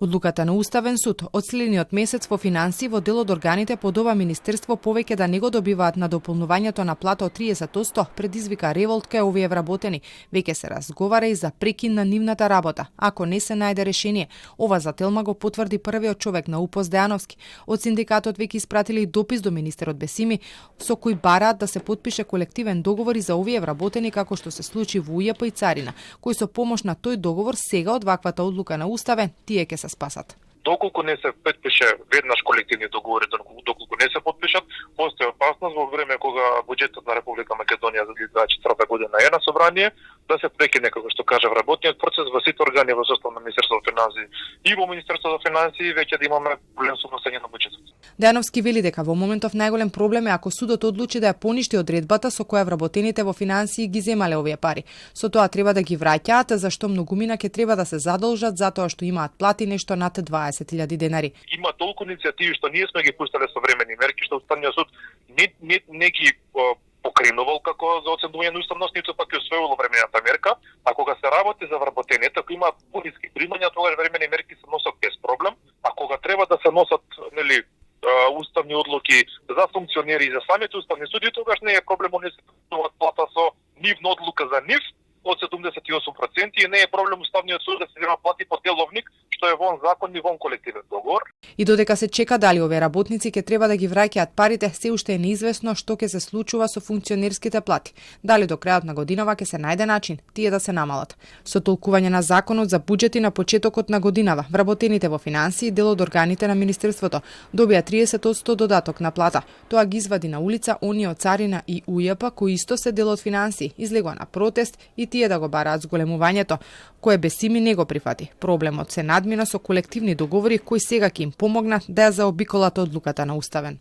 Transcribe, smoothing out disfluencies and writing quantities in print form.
Одлуката на Уставен суд од следниот месец во финансии во дел од органите под ова министерство повеќе да не го добиваат на дополнувањето на плата од 30% предизвика револт кај овие вработени. Веќе се разговара и за прекин на нивната работа, ако не се најде решение. Ова за Телма го потврди првиот човек на УПОС Дејановски. Од синдикатот веќе испратили допис до министерот Бесими со кој бараат да се потпише колективен договор и за овие вработени како што се случи во УЈП и Царина, кои со помош на тој договор сега од ваквата одлука на Уставен тие ќе се спасат. Доколку не се потпише веднаш колективни договори, доколку не се потпишат, постои опасност во време кога буџетот на Република Македонија за 2024 година е на собрание, да се прекине, како што кажа, вработниот процес во сите органи во состав на Министерството за финансии и во Министерството за финансии веќе да имаме проблем со внесење на буџетот. Дејановски вели дека во моментов најголем проблем е ако судот одлучи да ја поништи одредбата со која вработените во финансии ги земале овие пари. Со тоа треба да ги враќаат, зашто многумина ќе треба да се задолжат затоа што имаат плати нешто над 20.000 денари. Има толку иницијативи што ние сме ги пуштале современи мерки што Уставниот суд не ги покренувал како за оценување на уставност, ниту пак ја усвоило времената мерка, а кога се работи за вработените, ако имаат пониски примања, тогаш времени мерки се носат без проблем, а кога треба да се носат, уставни одлуки за функционери и за самите уставни суди, тогаш не е проблем, не се платуваат плата со нивна одлука за нив од 78% и не е проблем Уставниот суд да се зема плати по деловник, што е вон закон и вон колективен договор. И додека се чека дали овие работници ќе треба да ги враќаат парите, се уште е неизвестно што ќе се случува со функционерските плати. Дали до крајот на годинава ќе се најде начин тие да се намалат. Со толкување на законот за буџети на почетокот на годинава, вработените во финансии дел од органите на министерството добија 30% додаток на плата. Тоа ги извади на улица оние од Царина и УЈП кои исто се дел од финансии, излегоа на протест и тие да го бараат зголемувањето, кое Бесими не го прифати. Проблемот се надмина со колективни договори кои сега ќе им помогнат да ја заобиколат одлуката на Уставен.